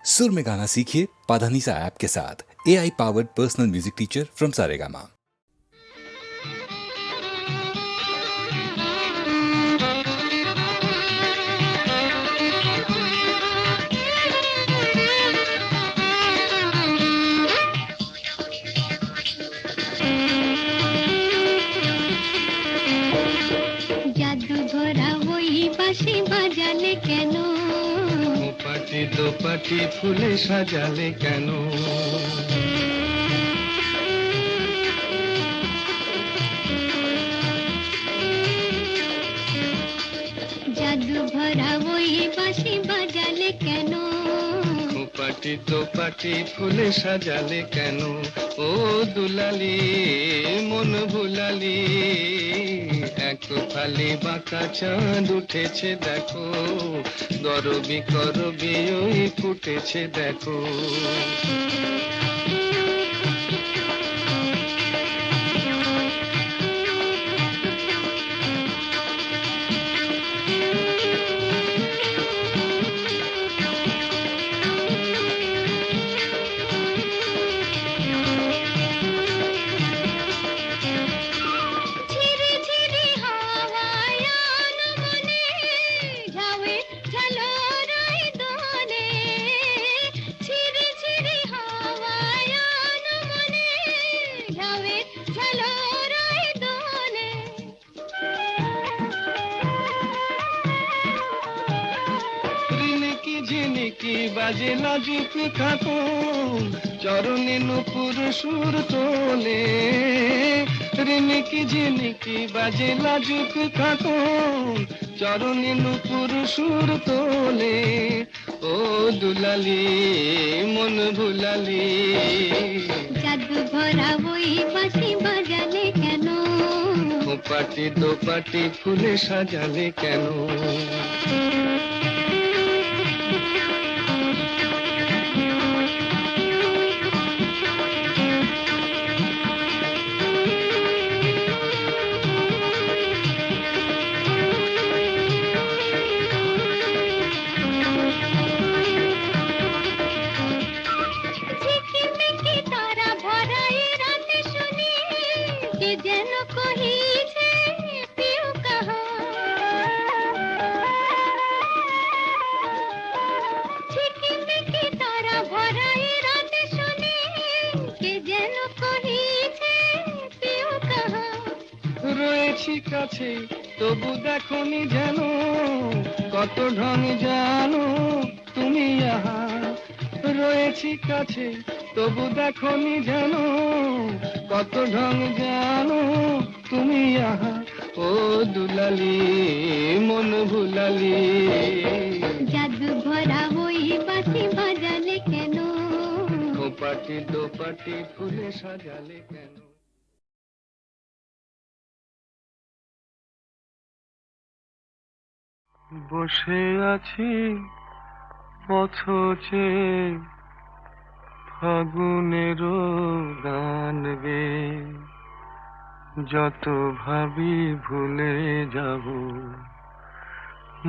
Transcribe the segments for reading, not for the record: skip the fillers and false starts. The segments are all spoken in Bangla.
सुर में गाना सीखिए पाधानीसा ऐप के साथ। AI powered personal music teacher from Saregama. জাদু ভরা ওই বাঁশি বাজালে কেন? পাটি দোপাটি ফুলে সাজালে কেন? জাদু ভরা ওই বাঁশি বাজালে কেন? পাটি দোপাটি ফুলে সাজালে কেন? ও দুলালি মন ভুলালি, এক ফালি বাঁকা চাঁদ উঠেছে দেখো, গরবি করবি ওই ফুটেছে দেখো। বাজে লাজুক খাতুন চরণে নুপুর সুর তোলে, রিনিকি ঝিনিকি বাজে লাজুক খাতুন চরণে নুপুর সুর তোলে। ও দুলালি মন ভুলালি, জাদু ভরা ওই বাঁশি বাজালে কেন? পাটি দোপাটি ফুলে সাজালে কেন? রয়েছি কাছে তবু দেখনি যেন, কত ঢং জানো তুমি আহা। রয়েছি কাছে তবু দেখনি যেন, কত ঢং জানো তুমি আহা। ও দুলালি মন ভুলালি, জাদু ভরা ওই বাঁশি বাজালে কেন? পাটি দোপাটি ফুলে সাজালে কেন? বসে আছি পথচে ফাগুনেরও গান গে, যত ভাবি ভুলে যাব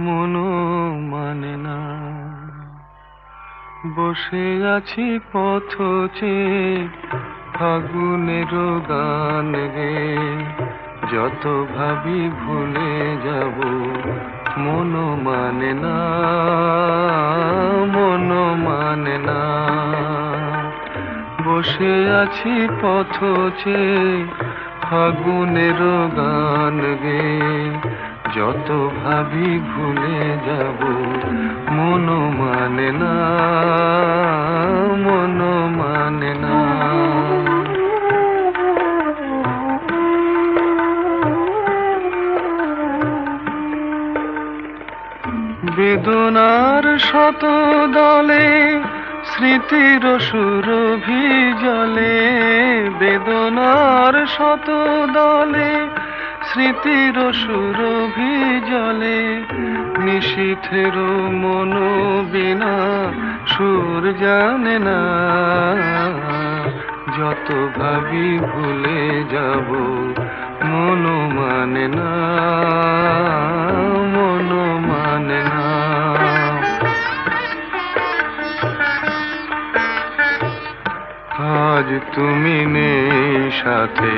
মনও মানে না। বসে আছি পথচে ফাগুনেরও গান গে, যত ভাবি ভুলে যাব মনও মানে না, মনও মানে না। বসে আছি পথচে ফাগুনেরও গান গে, যত ভাবি ভুলে যাব মনও মানে না, মনও মানে না। বেদনার শত দলে স্মৃতির সুরভি জলে, বেদনার শত দলে স্মৃতির সুরভি জলে, নিশীথের মন বিনা সুর জানে না। যত ভাবি ভুলে যাব মনও মানে না, মনও মানে না। আজ তুমি নেই সাথে,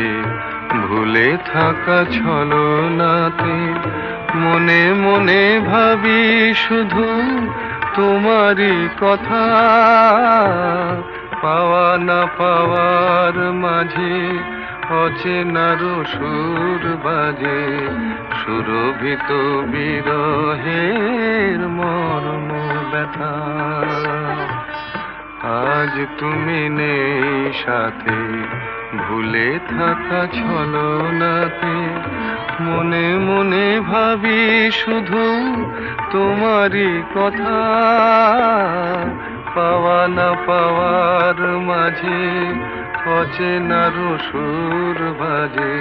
ভুলে থাকা ছলনাতে মনে মনে ভাবি শুধু তোমারই কথা। পাওয়া না পাওয়ার মাঝে অচেনার সুর বাজে, সুরভিত বিরহের মর্ম ব্যথা। আজ তুমি নেই সাথে, ভুলে থাকা ছলনাতে মনে মনে ভাবি শুধু তোমারই কথা। পাওয়া না পাওয়ার মাঝে অচেনার সুর বাজে,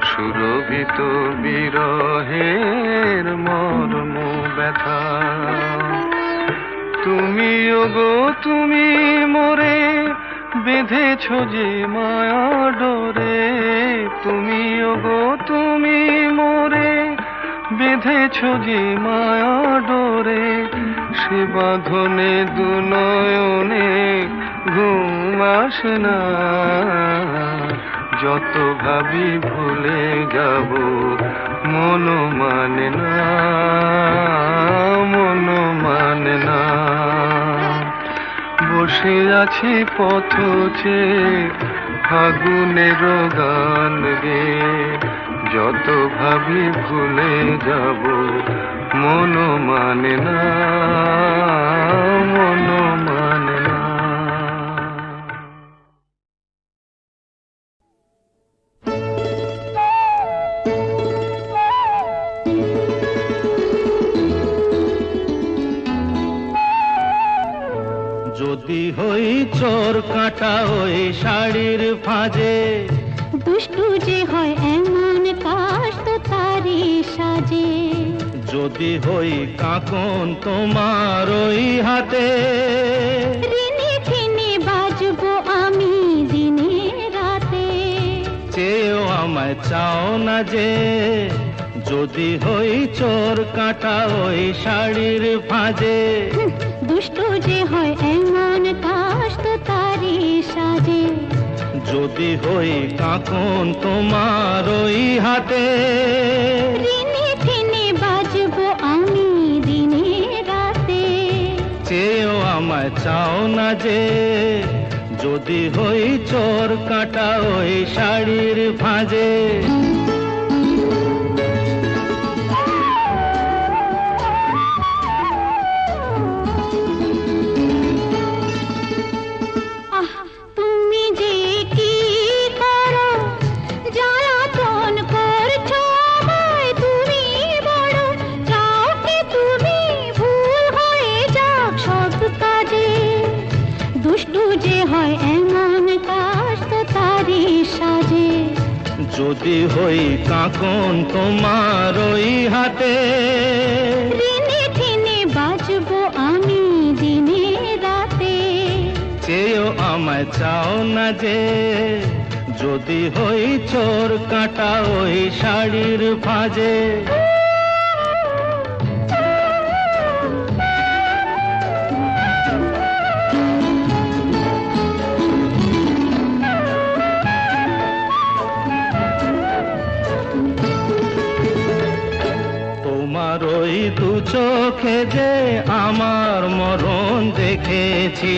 সুরভিত বিরহের মর্ম ব্যথা। তুমি ওগো তুমি মোরে বেঁধেছ যে মায়া ডোরে, তুমি ওগো তুমি মোরে বেঁধেছ যে মায়া ডোরে, সে বাঁধনে দু নয়নে ঘুম আসে না। যত ভাবি ভুলে যাব মন মানে না, মন মানে না। বসে আছি পথ চেয়ে ফাগুনের গান গে, যত ভাবি ভুলে যাব মন মানে না, মন মানে না। যদি হই চোর কাঁটা ওই শাড়ির ফাঁজে, দুষ্টু যে হয় এমন কাশ তো তারি সাজে। যদি হই কাঁকন তোমার ওই হাতে, ঋণে ফিনে বাজবো আমি দিনে রাতে। চেয়েও আমায় চাও না যে, যদি হই চোর কাঁটা ওই শাড়ির ফাঁজে। দুষ্টু যে হয় এমন কাশ তো তারি সাজে। যদি হই কাঁকন তোমার ওই হাতে, ঋণে ফিনে বাজবো আমি দিনে রাতে। চেয়েও আমায় চাও না যে, যদি হই চোর কাঁটা ওই শাড়ির ফাঁজে। তুমি যে কি করো, জ্বালাতন করছো আমায় তুমি বড়। চাও কি তুমি ভুল হয়ে যাক সব কাজে। দুষ্টু যে হয় এমন কাশ তো তারি সাজে। যদি হই কাঁকন তোমার ওই হাতে, ঋণে ফিনে বাজবো আমি দিনে রাতে। চেয়েও আমায় চাও না যে, যদি হই চোর কাঁটা ওই শাড়ির ফাঁজে। তোমার ওই দু চোখে যে আমার মরণ দেখেছি।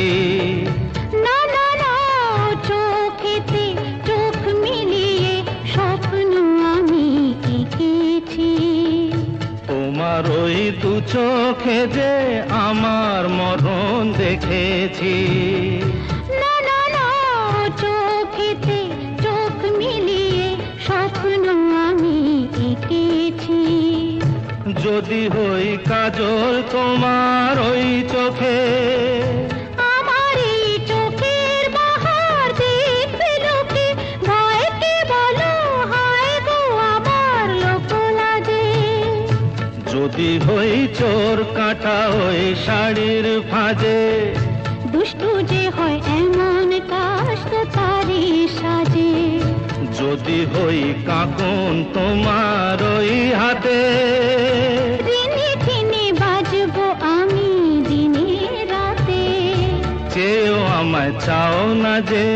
না না না, চোখেতে চোখ মিলিয়ে স্বপ্ন আমি এঁকেছি। তোমার ওই দু চোখে যে আমার মরণ দেখেছি। না না না, চোখেতে চোখ মিলিয়ে স্বপ্ন আমি এঁকেছি। যদি হই কাজল তোমার ওই চোখে, আমার এই চোখের বাহার দেখবে লোকে। ভয়কে বলো হায় গো আমার লোক লাজে। যদি হই চোর কাঁটা ওই শাড়ির ফাঁজে। দুষ্টু যে হয় এমন কাশ তো তারি সাজে। যদি হই কাঁকন তোমার ওই হাতে, ঋণে ফিনে বাজবো আমি দিনে রাতে। চেয়েও আমায় চাও না যে,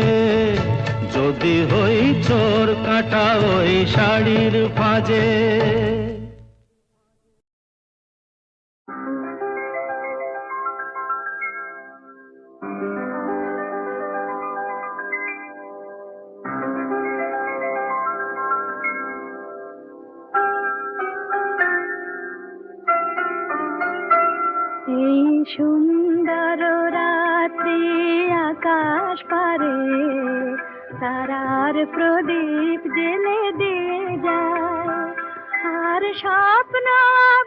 যদি হই চোর কাঁটা ওই শাড়ির ফাঁজে। এই সুন্দর রাত্রি আকাশ পারে তারার প্রদীপ জেলে দিয়ে যায়, আর স্বপ্ন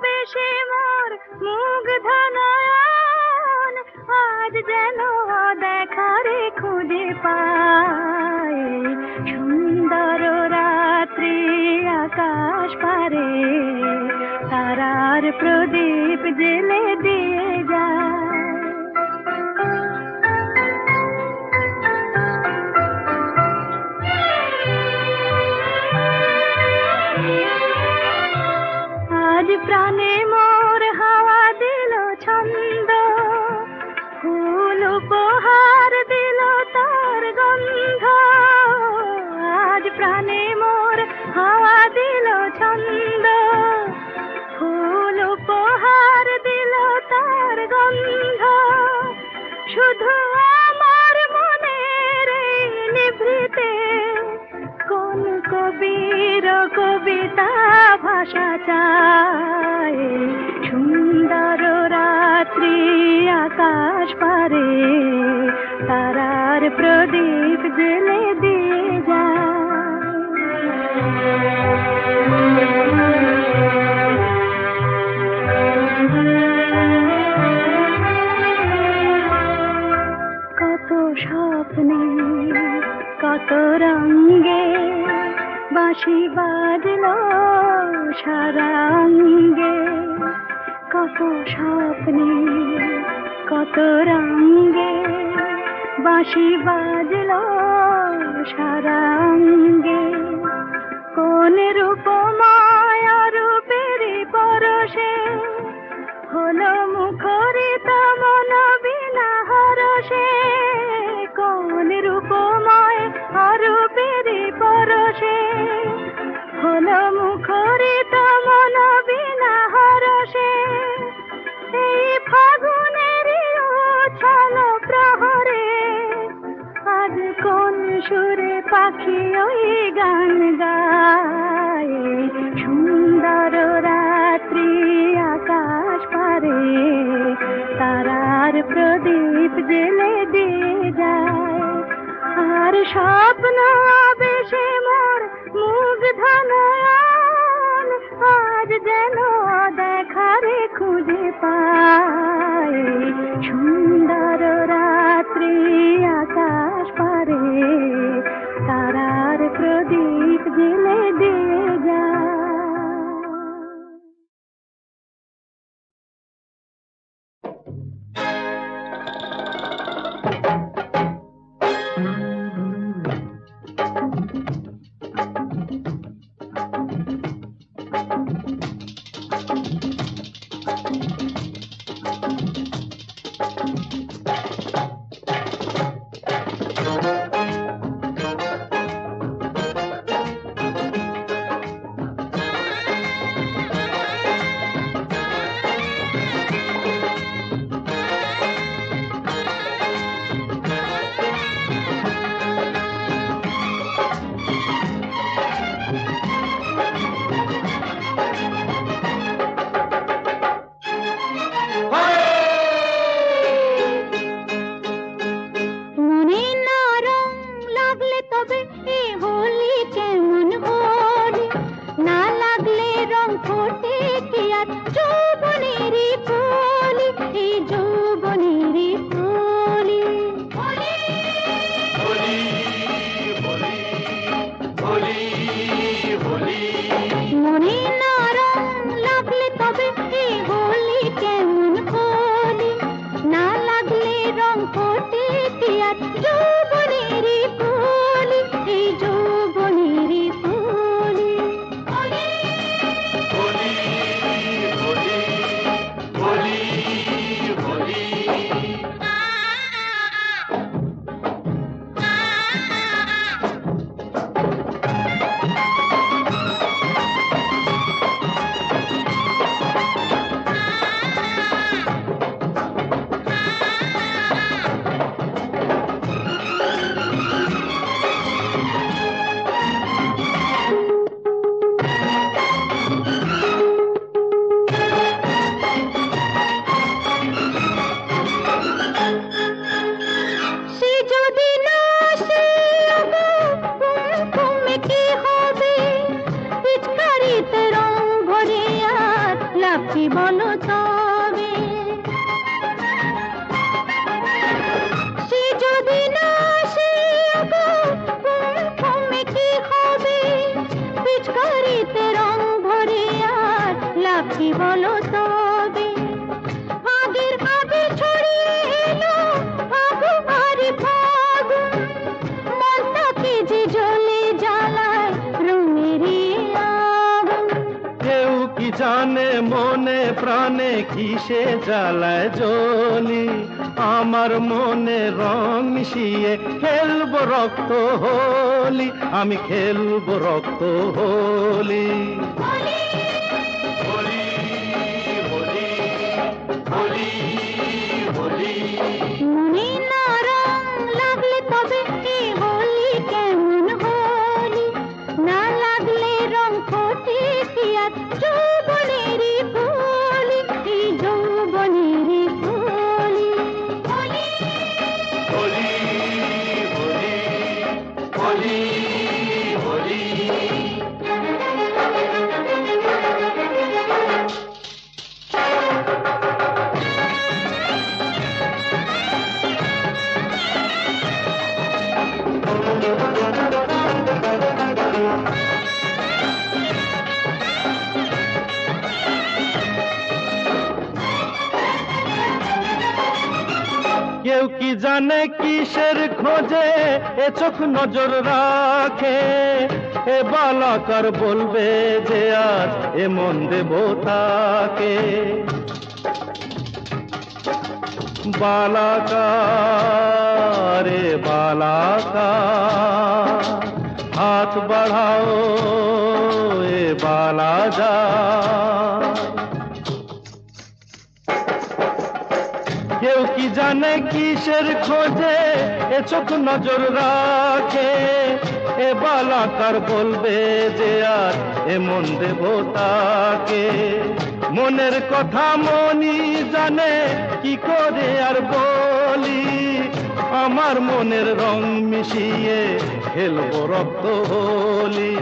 বেশি মোর মুগ্ধ নয়ন আজ যেন দেখারে খুঁজে পায়। সুন্দর রাত্রি আকাশ পারে তারার প্রদীপ জেলে দিয়ে যায়। আজ প্রাণে মোর হাওয়া দিল ছন্দ, ফুল উপহার দিল তার গন্ধ। আজ প্রাণে মোর হাওয়া দিল ছন্দ, ফুল উপহার দিল তার গন্ধ। শুধু আমার মনের এই নিভৃতে কোন কবির কবিতা ভাষা চায়। সুন্দর রাত্রি আকাশ পারে তারার প্রদীপ জেলে দিয়ে কত স্বপ্নে কত রঙে বাঁশি বাজলো সারা অঙ্গে। কত স্বপ্নে কত রঙে বাঁশি বাজলো সারা অঙ্গে। কোন রূপময় রূপের পরশে হলো মুখরিত মন বিনা হরষে। কোন রূপময় রূপের পরশে হলো মুখরিত মন বিনা হরষে। এই ফাগুনের উছল প্রহরে আজ কোন সুরে পাখি ওই গান গায়। সুন্দর রাত্রি আকাশ পারে তারার প্রদীপ জেলে দিয়ে যায়, আর স্বপ্ন বেশে মোর মুগ্ধ নয়ন আজ যেন দেখারে খুঁজে পায়। সুন্দর রাত্রি আকাশ পারে তারার প্রদীপ জেলে দিয়ে যায়। প্রাণে কিসে জ্বালায় জ্বলি, আমার মনে রং মিশিয়ে খেলবো রক্ত হোলি, আমি খেলবো রক্ত হোলি। মনে না রং লাগলে তবে কি বলি কেমন হলি, না লাগলে রং ফোটে কি আর যৌবনেরই ফুলি, এই যৌবনেরই ফুলি। কেউ কি জানে কিসের খোঁজে এ চোখ নজর রাখে, এ বালাকার বলবে যে আজ এ মন দেব তাকে। বালাকার এ বালাকার, হাত বাড়াও এ বালা যা। কেউ কি জানে কিসের খোঁজে এ চোখ নজর রাখে, এ বালাকার বলবে যে আর এ মন দেব তাকে। মনের কথা মনি জানে কি করে আর বলি, আমার মনের রং মিশিয়ে খেলবো রক্ত হোলি।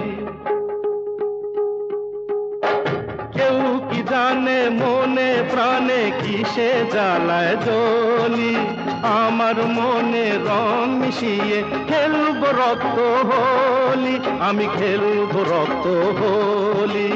কেউ কি জানে মনে প্রাণে কিসে জ্বালায় জ্বলি, আমার মনে রং মিশিয়ে খেলবো রক্ত হোলি, আমি খেলবো রক্ত হোলি।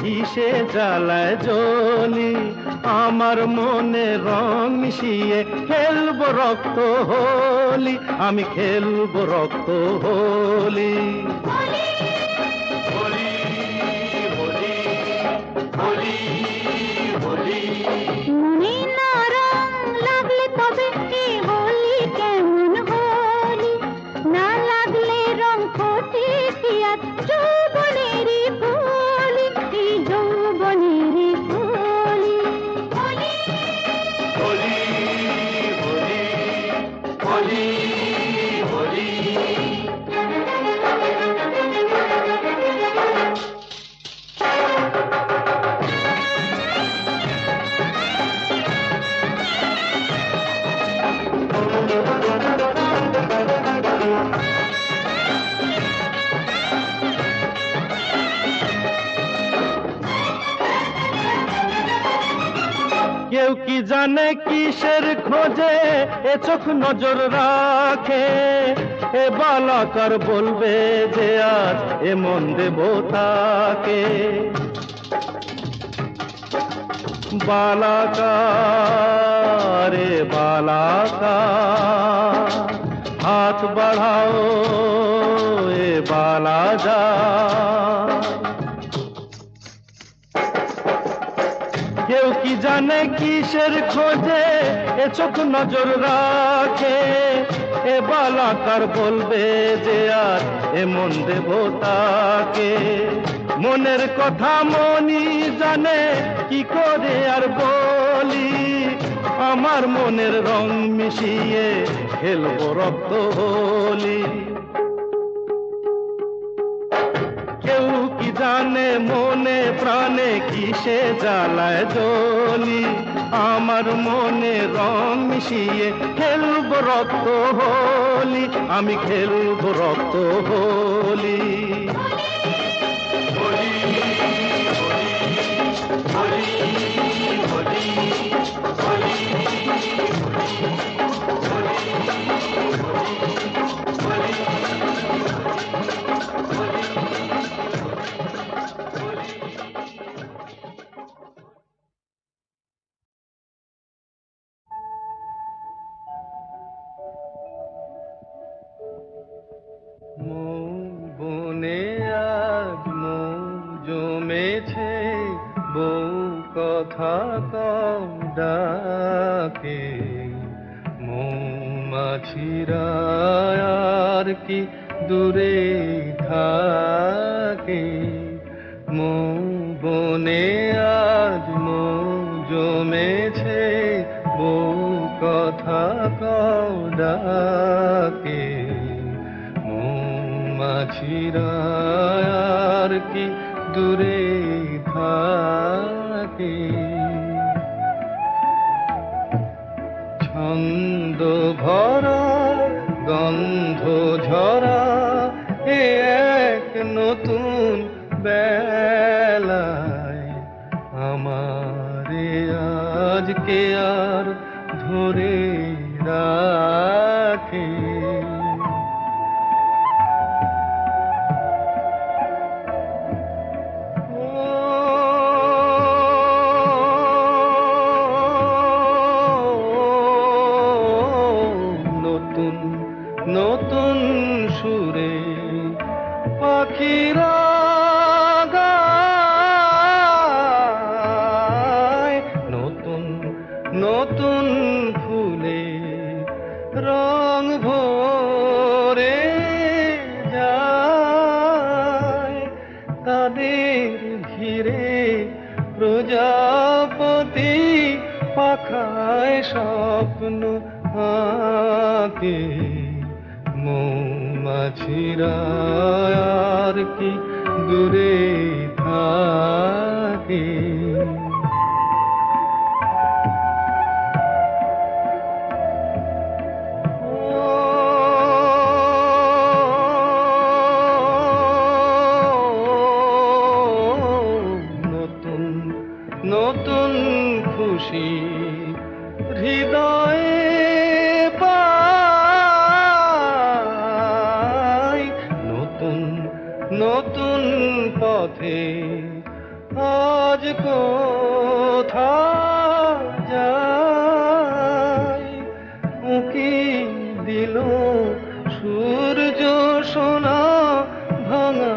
কিসে জ্বালায় জ্বলি, আমার মনে রং মিশিয়ে খেলবো রক্ত হোলি, আমি খেলবো রক্ত হোলি। মনে না রং লাগলে তবে এ হোলি কেমন হোলি, না লাগলে রং ফোটে কি আর যৌবনেরই হোলি, এই যৌবনেরই হোলি। কেউ কি জানে কিসের খোঁজে এ চোখ নজর রাখে, এ বালাকার বলবে যে আজ এ মন দেব তাকে। বালাকার রে বালাকার, হাত বাড়াও এ বালা যা। কেউ কি জানে কিসের খোঁজে এ চোখ নজর রাখে, এ বালাকার বলবে যে আর এ মন দেব তাকে। মনের কথা মনি জানে কি করে আর বলি, আমার মনের রং মিশিয়ে খেলবো রক্ত হোলি। কেউ কি জানে মনে প্রাণে কিসে জ্বালায় জ্বলি, আমার মনে রং মিশিয়ে খেলবো রক্ত হোলি, আমি খেলবো রক্ত হোলি। বনে আজ মৌ জমেছে, বউ কথা কম ডাকে, মৌমাছিরা আর কি দূরে থাকে। মৌ বনে আজ মৌ জমেছে, বউ কথা কম ডাকে, মৌমাছিরা আর কি দূরে থাকে। ছন্দ ভরা গন্ধ ঝরা এ এক নতুন বেলায়, আমারে আজকে আর ধরে রাখে। নতুন সুরে পাখিরা গায়, নতুন নতুন ফুলে রং ভরে যায়, তাদের ঘিরে প্রজাপতি পাখায় স্বপ্ন আঁকে। মৌমাছিরা আর কি দূরে থাকে। নতুন নতুন খুশি হৃদয়ে নতুন পথে আজ কোথায় যাই, উঁকি দিল সূর্য সোনা ভাঙা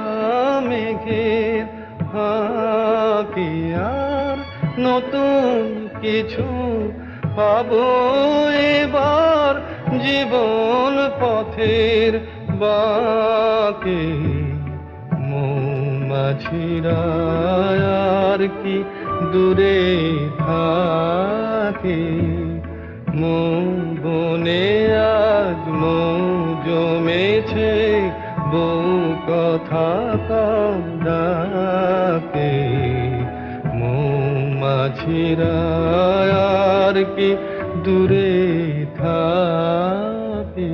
মেঘের ফাঁকি, আর নতুন কিছু পাবো এবার জীবন পথের বাঁকে। মৌমাছিরা আর কি দূরে থাকে, মৌ বনে আজ মৌ জমেছে, বউ কথা কম ডাকে। মৌমাছিরা আর কি দূরে থাকে।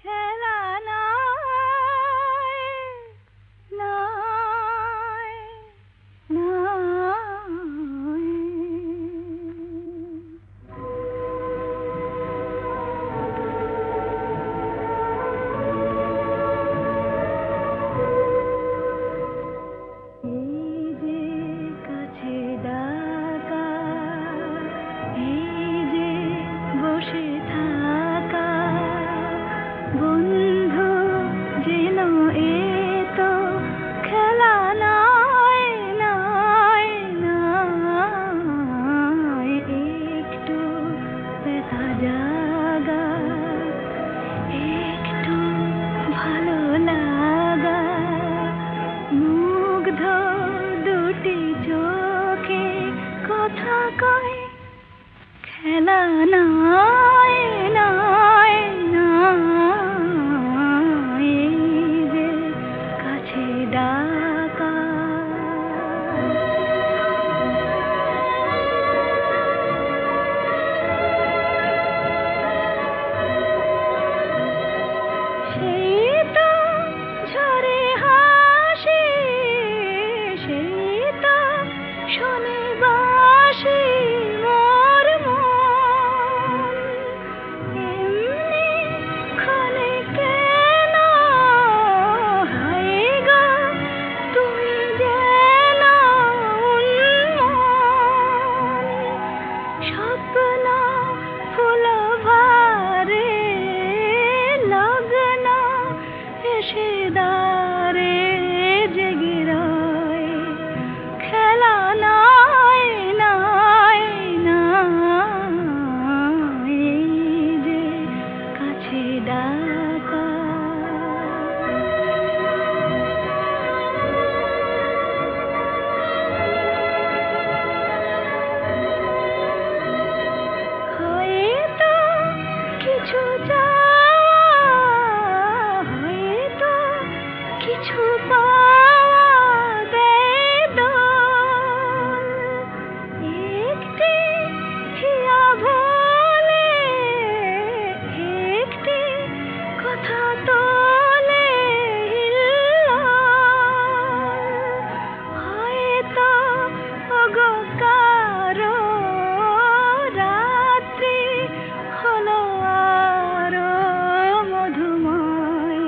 খেলা নাই, নাই, নাই। এই যে কাছে ডাকা, এই যে বসে থাকা, বন্ধু যেন এতো খেলা নাই, নাই, নাই। একটু ব্যথা জাগা, একটু ভালো লাগা, মুগ্ধ দুটি চোখে কথা কয়, খেলা নাই, নাই, নাই। এই যে কাছে ডাকা। সেই তো ঝরে হাসি, সেই তো শোনে বাঁশি মোর মন। এমনি ক্ষণে কেন হায় গো তুমি যেন উন্মন। স্বপ্ন ফুল ভারে লগ্ন এসে দ্বারে জেগে রয়, খেলা নাই, নাই, নাই। এই যে কাছে ডাকা। হয়তো কিছু চাওয়া, হয়তো কিছু পাওয়া দেয় দোল। একটি হিয়া ভোলে, একটি কথা তোলে হিল্লোল। হয়তো ওগো কারো রাত্রি হলো আরো মধুময়,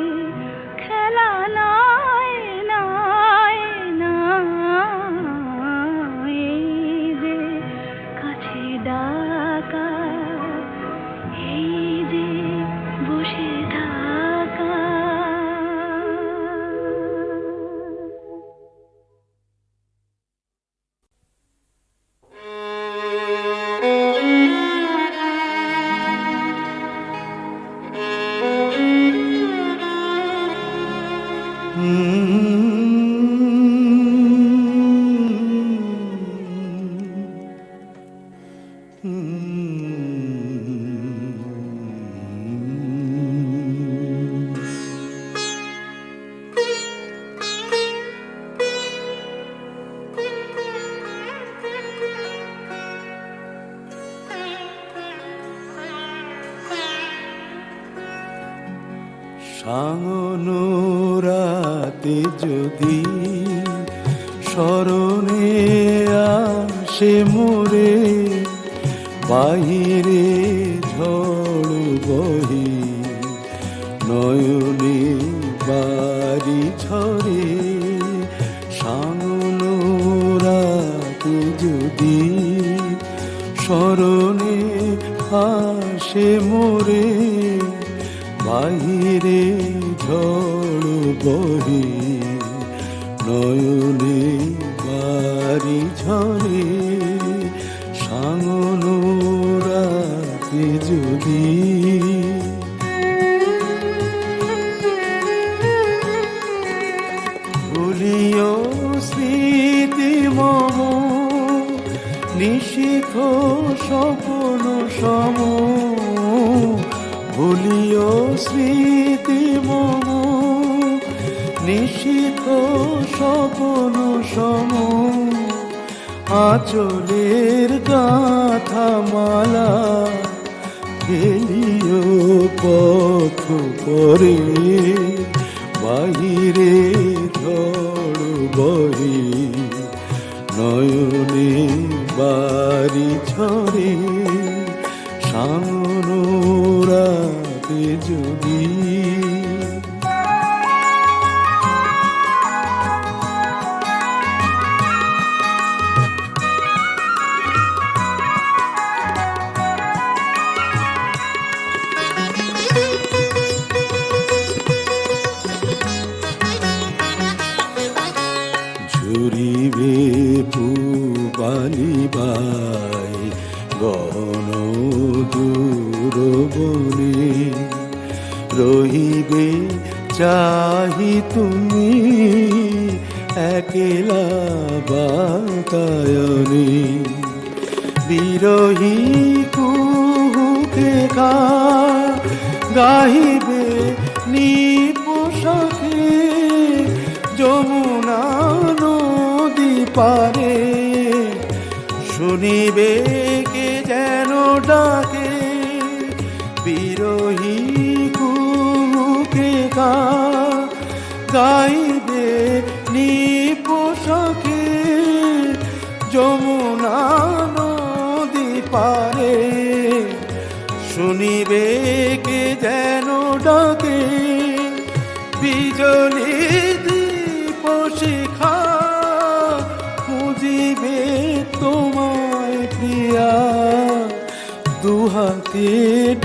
খেলা নাই, নাই, নাই। এই যে কাছে ডাকা, এই যে বসে থাকা। সাঙ্গনো রাতে যদি স্মরণে আসে মোরে, বাহিরে ঝড় বহে নয়নে বাড়ি ঝরে, সাঙ্গনো রাতে যদি স্মরণে আসে মোরে, বাহিরে ঝড় বহে নয়নে বাড়ি ঝরে, সাঙ্গনো রাতে যদি। ভুলিও স্মৃতি মম নিশিথ স্বপ্ন সম, ভুলিও স্মৃতি মম নিশিথ স্বপ্ন সম, আঁচলের গাথা মালা ফেলিও পথ পরে, বাহিরে ঝড় বহে নয়নে বাড়ি ঝরে, সাঙ্গনো রাতে যদি। ঝুরিবে পুবালিবাই গহন দূর বনে, রহিবে চাহি তুমি একলা বাতায়নে, বিরহী কুহুকে গাহিবে নিপোষাকে, যমুনা নদী পারে শুনিবে কে যেন ডাকে, বিরহী কুহুকে গাইবে নিপোষাকে, যমুনা নদী পারে শুনিবে কে যেন ডাকে, বিজলি দীপ শিখা খুঁজিবে তোমায় প্রিয়া, দুহাতে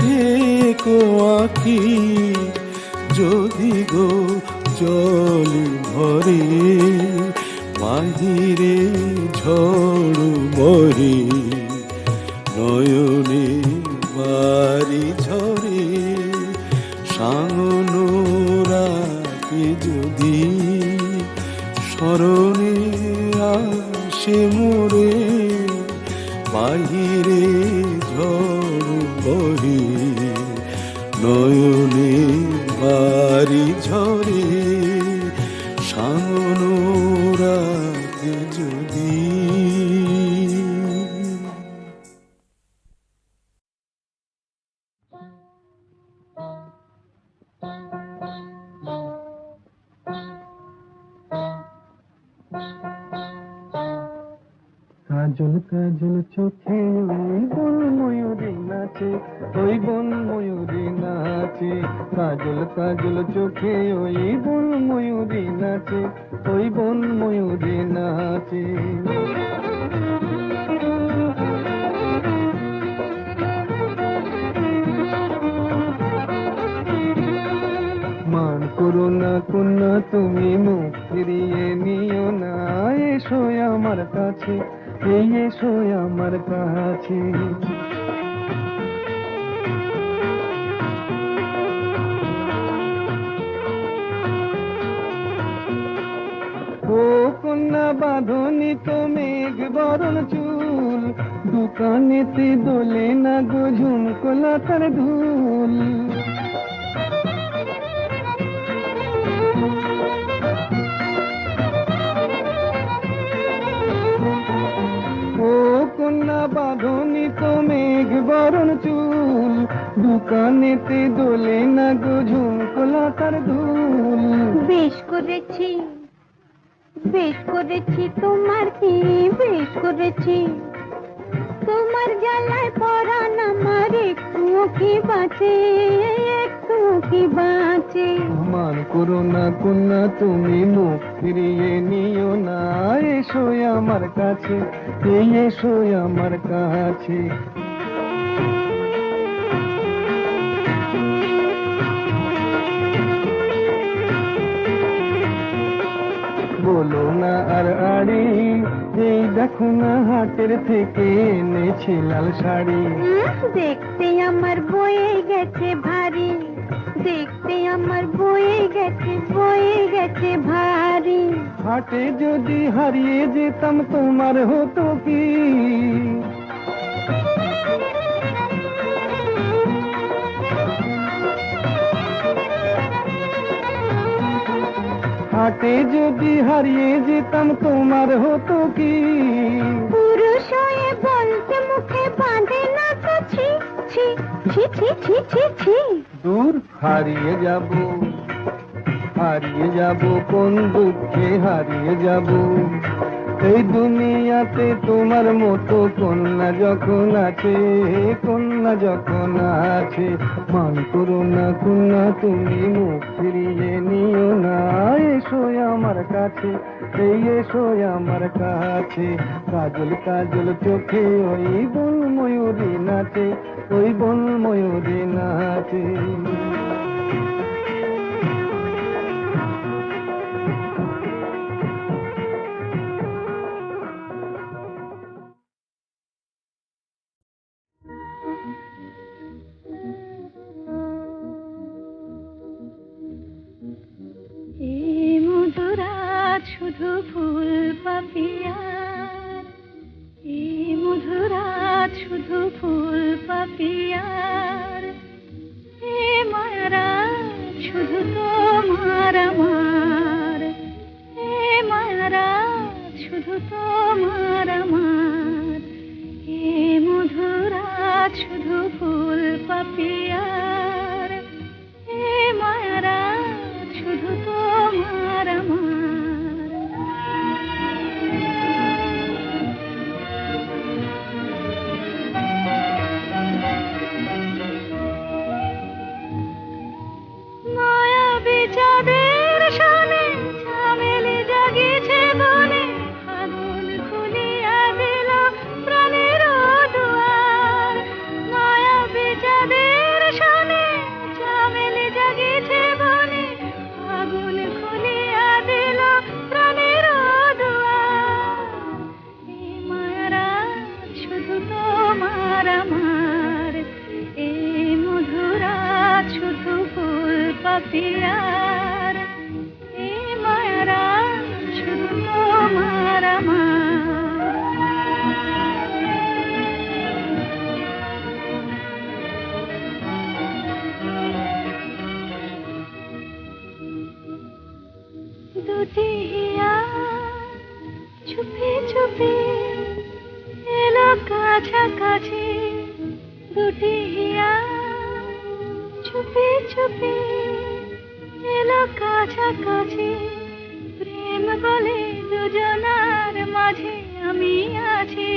ঢেকো আঁখি যদি গো জল ভরে, বাহিরে ঝড় বহে নয়নে বাড়ি ঝরে, সাঙ্গনো রাতে যদি স্মরণে আসে মোরে, বাহিরে ঝড় বহে নয়নে বাড়ি ঝরে, সাঙ্গনো রাতে যদি। কাজল কাজল চোখে ওই বন ময়ূরী নাচে, ওই বন ময়ূরী নাচে, কাজল কাজল চোখে ওই বন ময়ূরী নাচে, ওই বন ময়ূরী নাচে। মান করো না কন্যা তুমি মুখ ফিরিয়ে নিও না, এসো আমার কাছে, এই এসো আমার কাছে। ও কন্যা বাঁধনি তো মেঘ বরণ চুল, দোকানেতে দোলে না গো ঝুমকোলা তার ধুল। ও কন্যা বাঁধনি তো মেঘ বরণ চুল, দোকানেতে দোলে না গো ঝুমকোলা তার ধুল। বেশ করেছি বেশ করেছি তোমার কি বেশ করেছি, তোমার জ্বালায় পরাণ আমার একটুও কি বাঁচে, একটুও কি বাঁচে। মান করো না কন্যা তুমি, মুখ ফিরিয়ে নিও না, এসো আমার কাছে, এই এসো আমার কাছে। বলো না আর আড়ি, এই দেখো না হাটের থেকে এনেছি লাল শাড়ি। দেখতে আমার বয়ে গেছে ভারী, দেখতে আমার বয়ে গেছে, বয়ে গেছে ভারী। হাটে যদি হারিয়ে যেতাম তোমার হতো কি? হাটে যদি হারিয়ে যেতাম তোমার হতো কি? পুরুষ হয়ে বলতে মুখে বাঁধে না তো ছি ছি ছি ছি ছি ছি ছি। দূর হারিয়ে যাব, হারিয়ে যাব কোন দুঃখে হারিয়ে যাব। এই দুনিয়াতে তোমার মতো কন্যা যখন আছে, কন্যা যখন আছে। মান করো না কন্যা তুমি, মুখ ফিরিয়ে নিও না, এসো আমার কাছে, এই এসো আমার কাছে। কাজল কাজল চোখে ওই বন ময়ূরী নাচে, ওই বন ময়ূরী নাচে। এই মধুরাত শুধু ফুল পাপিয়ার, এই মধুরাত শুধু ফুল পাপিয়ার। এ মায়ারাত শুধু তোমার আমার, এ মায়ারাত শুধু তোমার আমার। এ মধুরাত শুধু ফুল পাপিয়ার, এ মায়ারাত শুধু তোমার আমার। মায়াবী চাঁদের সনে ঝামেলি জাগিছে বনে, আগুন খুলিয়া দিল প্রাণের দুয়ার। মায়াবী চাঁদের সনে ঝামেলি জাগিছে বনে, আগুন খুলিয়া দিল প্রাণের দুয়ার। এই মায়ারাত শুধু তোমার আমার, এই মধুরাত শুধু ফুল পাপিয়ার। এই মায়ারাত শুধু তোমার আমার। দুটি হিয়া চুপি চুপি এলো কাছাকাছি, দুটি হিয়া চুপি চুপি এলো কাছাকাছি। প্রেম বলে দুজনার মাঝে আমি আছি,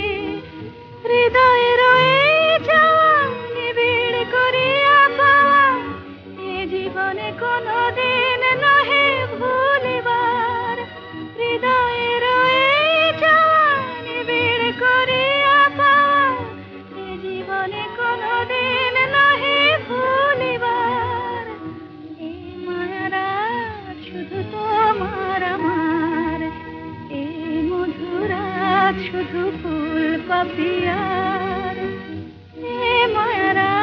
হৃদয়ে রয়ে যাওয়া নিবিড় করিয়া পাওয়া, এ জীবনে কোনোদিন নহে ভুলিবার। হৃদয়ে রয়ে যাওয়া নিবিড় করিয়া পাওয়া, এ জীবনে কোনোদিন নহে ভুলিবার। এই মায়ারাত শুধু তোমার আমার, এই মধুরাত শুধু ফুল পাপিয়ার। এ মায়ারাত